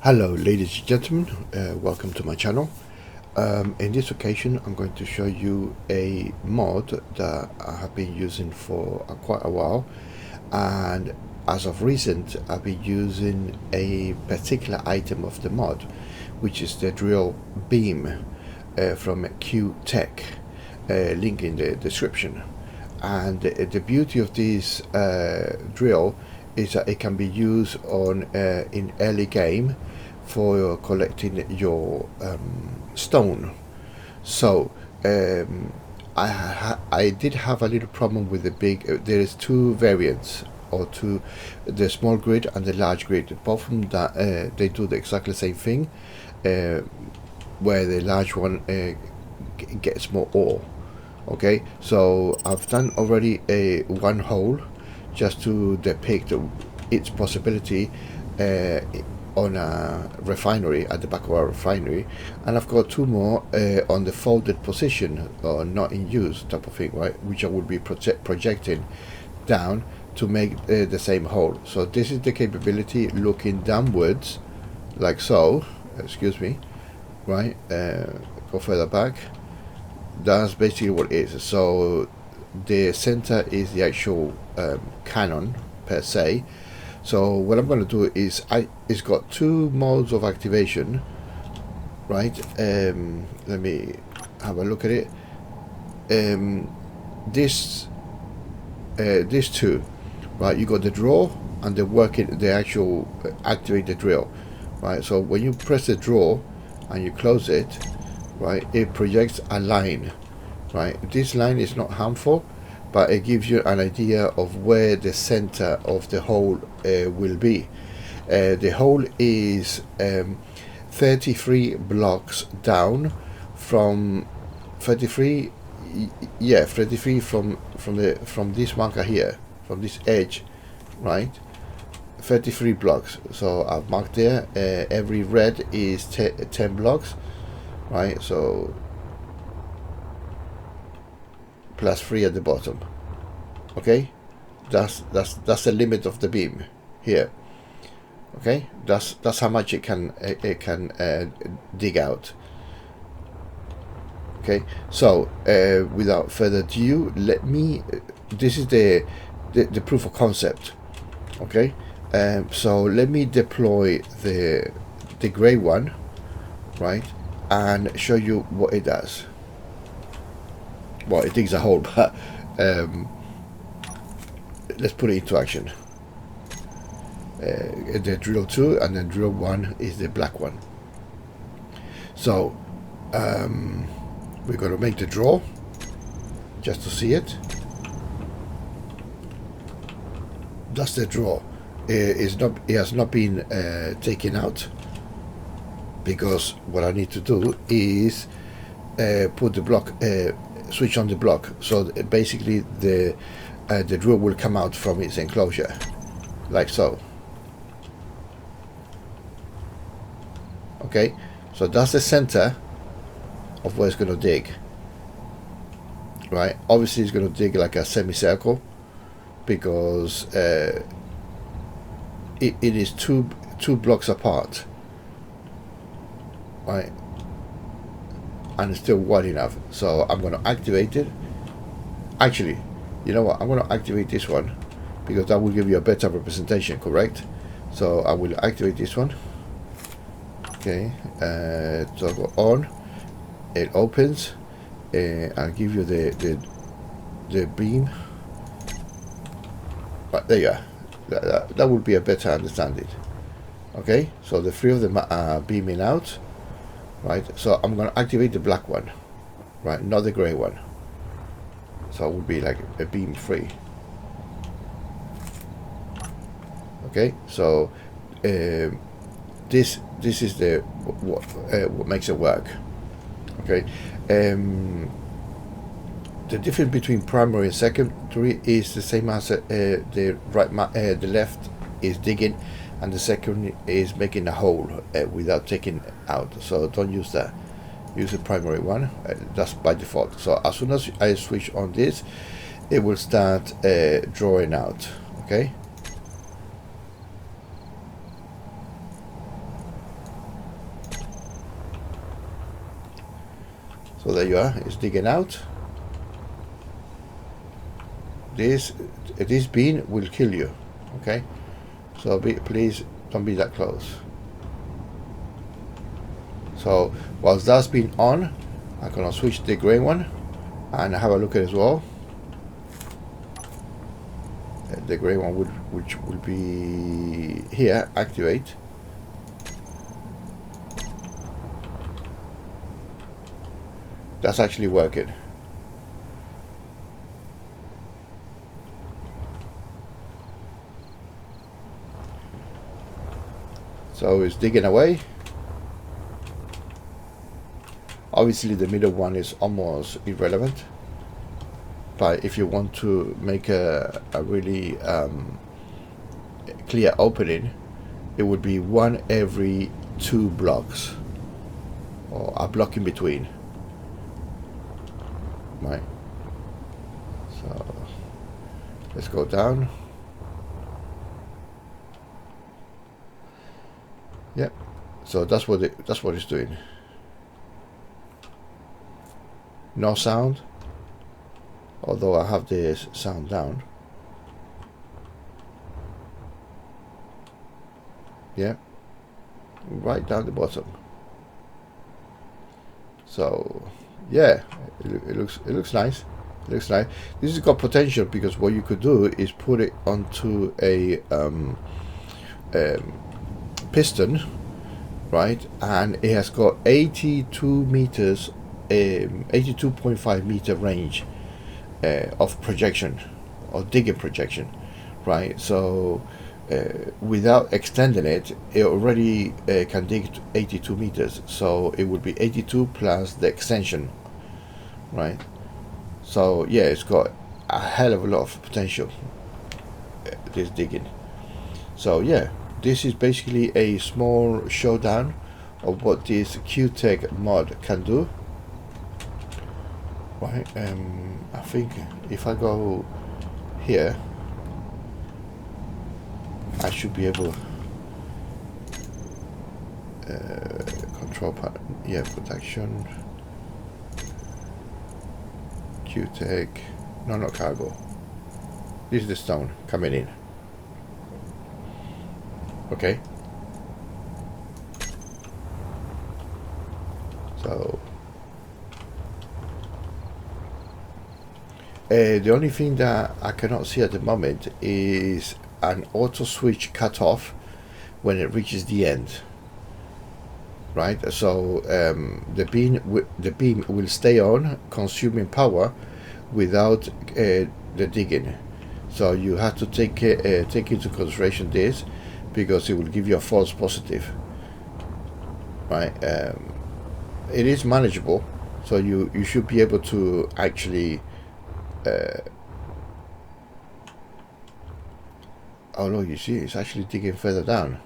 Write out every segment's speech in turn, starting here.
Hello ladies and gentlemen, welcome to my channel. In this occasion I'm going to show you a mod that I have been using for quite a while, and as of recent I've been using a particular item of the mod, which is the drill beam from Q-Tech, link in the description. And the beauty of this drill is that it can be used on in early game for collecting your stone. So I did have a little problem with the big. There is two variants, or two, the small grid and the large grid. Both of them that they do the exactly same thing, where the large one gets more ore. Okay, so I've done already a one hole just to depict its possibility on a refinery, at the back of our refinery, and I've got two more on the folded position, or not in use type of thing, right, which I will be projecting down to make the same hole. So this is the capability looking downwards like so, excuse me, right, go further back. That's basically what it is. So the center is the actual cannon per se. So what I'm going to do is it's got two modes of activation, right? Let me have a look at it. These two, right? You got the draw and the actual activate the drill, right? So when you press the draw and you close it, right, it projects a line, right? This line is not harmful, but it gives you an idea of where the center of the hole will be. The hole is 33 blocks down from 33, yeah, 33 from this marker here, from this edge, right? 33 blocks. So I've marked there. Every red is 10 blocks, right? So plus 3 at the bottom. Okay, that's the limit of the beam here. Okay, that's how much it can dig out. Okay, so without further ado, let me. This is the proof of concept. Okay, so let me deploy the gray one, right, and show you what it does. Well, it digs a hole, but let's put it into action. The drill 2 and then drill 1 is the black one. So we're going to make the draw just to see it. That's the draw. It has not been taken out, because what I need to do is put the block, switch on the block, so basically the drill will come out from its enclosure like so. Okay, so that's the center of where it's going to dig, right? Obviously it's going to dig like a semicircle, because it is two blocks apart, right, and it's still wide enough. So I'm going to activate it. Actually, you know what, I'm going to activate this one, because that will give you a better representation, correct? So I will activate this one. Okay, toggle on, it opens. I'll give you the beam. Right, there you are. That would be a better understanding. Okay, so the three of them are beaming out, right? So I'm going to activate the black one, right, not the gray one. So it would be like a beam 3. Okay, so this is the what makes it work. Okay, the difference between primary and secondary is the same as the left is digging and the second is making a hole without taking out. So don't use that. Use the primary one. That's by default. So as soon as I switch on this, it will start drawing out. Okay. So there you are, it's digging out. This bean will kill you, okay? So please don't be that close. So whilst that's been on, I'm gonna switch the grey one and have a look at it as well. The grey one which will be here, activate. That's actually working. So it's digging away. Obviously the middle one is almost irrelevant, but if you want to make a really clear opening, it would be one every 2 blocks, or a block in between, right? So let's go down. Yep. So that's what it's doing. No sound, although I have this sound down. Yeah, right down the bottom. So yeah, it looks nice. It looks nice. This has got potential, because what you could do is put it onto a piston, right? And it has got 82 meters, 82.5 meter range of projection, or digging projection, right? So without extending it, it already can dig 82 meters. So it would be 82 plus the extension, right? So yeah, it's got a hell of a lot of potential, this digging. So yeah, this is basically a small showdown of what this QTech mod can do, right? I think if I go here, I should be able control part, yeah, protection, QTech, no, not cargo. This is the stone coming in. Okay. So the only thing that I cannot see at the moment is an auto switch cut off when it reaches the end, right? So the beam will stay on, consuming power without the digging. So you have to take into consideration this, because it will give you a false positive, right? It is manageable, so you should be able to actually oh no, you see, it's actually digging further down.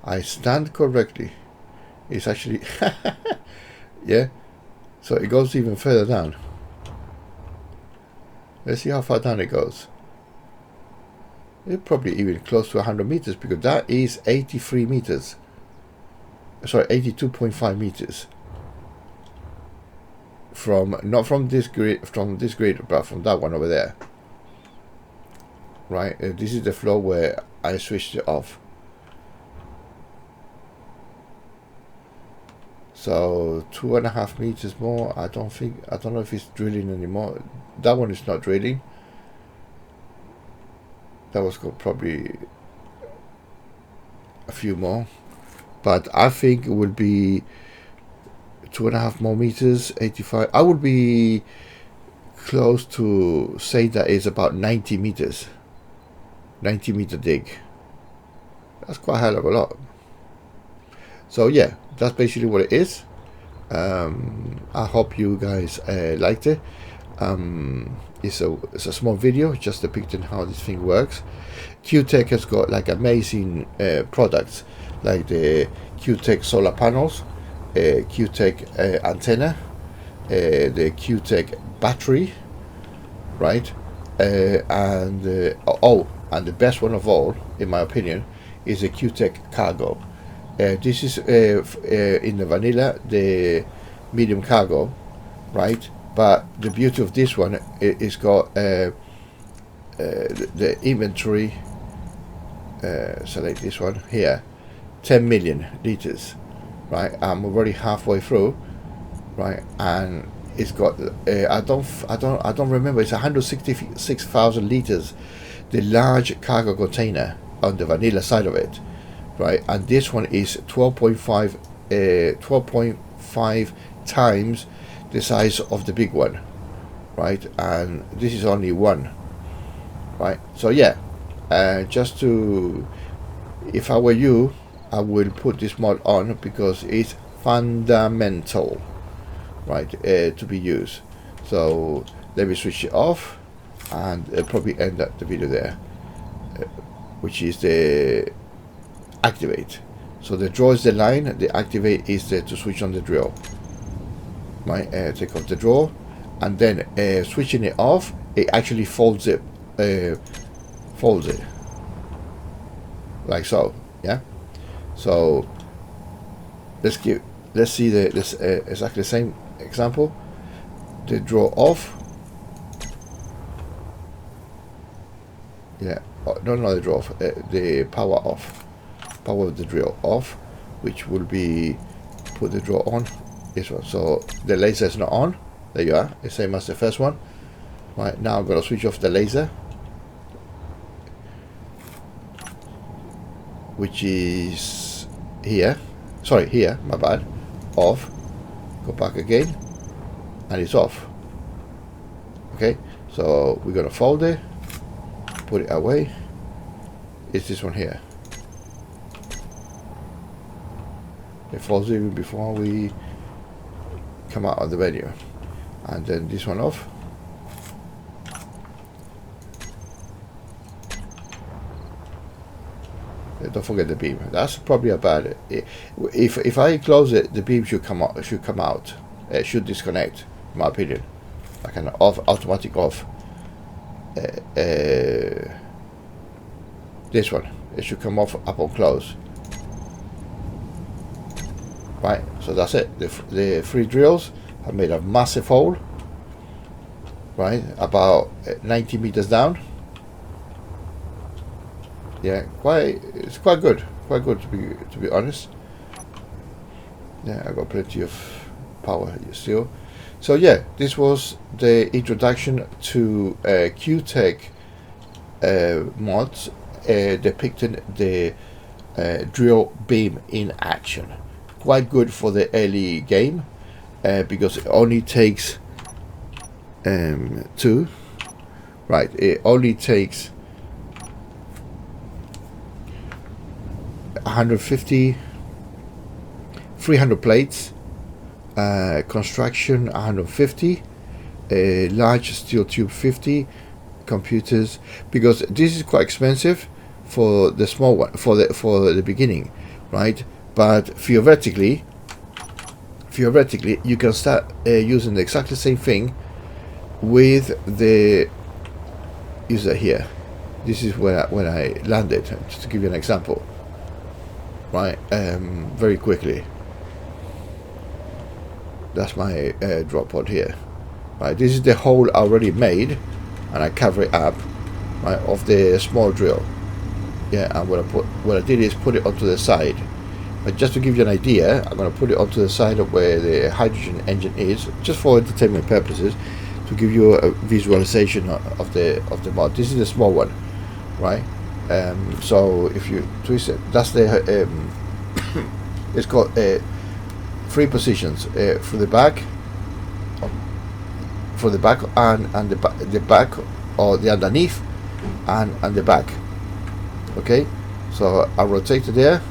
I stand correctly. It's actually yeah, so it goes even further down. Let's see how far down it goes. It's probably even close to 100 meters, because that is 83 meters. Sorry, 82.5 meters. Not from this grid, but from that one over there. Right, this is the floor where I switched it off. So 2.5 meters more. I don't know if it's drilling anymore. That one is not drilling. That was probably a few more, but I think it would be 2.5 more meters, 85. I would be close to say that is about 90 meters. 90 meter dig. That's quite a hell of a lot. So yeah, that's basically what it is. I hope you guys liked it. It's a small video just depicting how this thing works. QTech has got like amazing products, like the QTech solar panels, QTech antenna, the QTech battery, right? And the best one of all, in my opinion, is the QTech cargo. This is in the vanilla, the medium cargo, right? But the beauty of this one, it's got the inventory. Select this one here, 10 million liters, right? I'm already halfway through, right? And it's got I don't remember. It's 166,000 liters, the large cargo container on the vanilla side of it, right? And this one is 12.5 times the size of the big one, right? And this is only one, right? So yeah, just to, if I were you, I will put this mod on because it's fundamental, right, to be used. So let me switch it off and probably end up the video there, which is the activate. So the draw is the line, the activate is to switch on the drill, right? Take off the draw, and then switching it off, it actually folds it like so. Yeah, so let's see this exactly the same example. The draw off, yeah, no, the draw off, the power off, power of the drill off, which will be put the draw on, this one. So the laser is not on. There you are, the same as the first one. Right, now I'm going to switch off the laser, which is here, sorry, here, my bad, off, go back again, and it's off. Okay, so we're going to fold it, put it away. It's this one here. It folds even before we come out of the menu. And then this one off. Don't forget the beam. That's probably about it. If I close it, the beam should come out. Should disconnect, in my opinion. Like an off, automatic off. This one, it should come off upon close. Right. So that's it. The 3 drills have made a massive hole. Right, about 90 meters down. Yeah, it's quite good to be honest. Yeah, I got plenty of power still. So yeah, this was the introduction to Q-Tech mods depicting the drill beam in action. Quite good for the early game because it only takes 2. Right, it only takes 150, 300 plates, construction 150, large steel tube 50, computers, because this is quite expensive for the small one, for the beginning, right? But theoretically you can start using the exactly same thing with the user here. This is when I landed, just to give you an example, right? Very quickly, that's my drop pod here, right? This is the hole already made, and I cover it up, right, of the small drill. Yeah, and what I did is put it onto the side. But just to give you an idea, I'm going to put it onto the side of where the hydrogen engine is, just for entertainment purposes, to give you a visualization of the mod. This is the small one, right? So if you twist it, that's the it's got 3 positions for the back, and the back, or the underneath, and the back. Okay, so I rotate it there.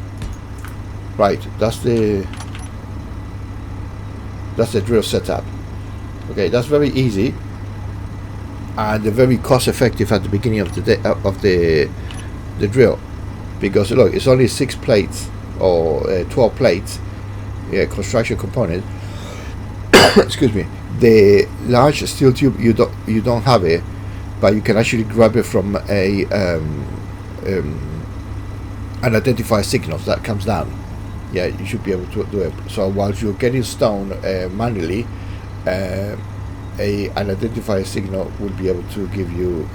Right, that's the drill setup. Okay, that's very easy and very cost effective at the beginning of the day, of the drill, because look, it's only 6 plates or 12 plates, construction component. Excuse me. The large steel tube, you don't have it, but you can actually grab it from a an identifier signals that comes down. Yeah, you should be able to do it. So while you're getting stone manually, an identifier signal will be able to give you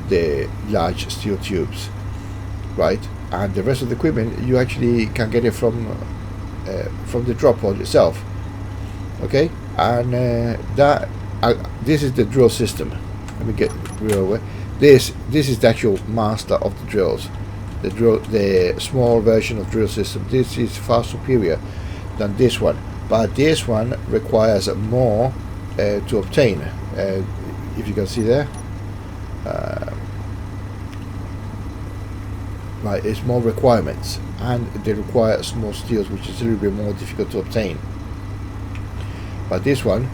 the large steel tubes, right? And the rest of the equipment you actually can get it from the drop pod itself. Okay, and this is the drill system. Let me get real away. This is the actual master of the drills. The small version of drill system. This is far superior than this one, but this one requires more to obtain. If you can see there, right, it's more requirements, and they require small steels, which is a little bit more difficult to obtain. But this one,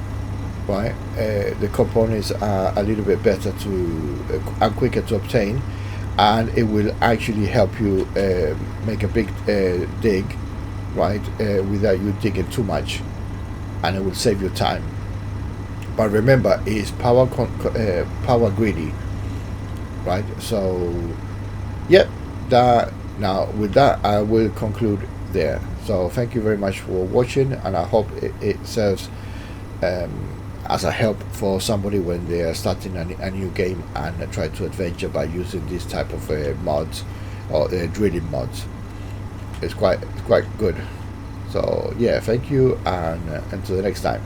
right, the components are a little bit better to and quicker to obtain, and it will actually help you make a big dig, right, without you digging too much, and it will save you time. But remember, it's power greedy, right? So, yep. Now with that, I will conclude there. So thank you very much for watching, and I hope it serves as a help for somebody when they are starting a new game and try to adventure by using this type of mods or drilling mods. It's quite good. So yeah, thank you, and until the next time.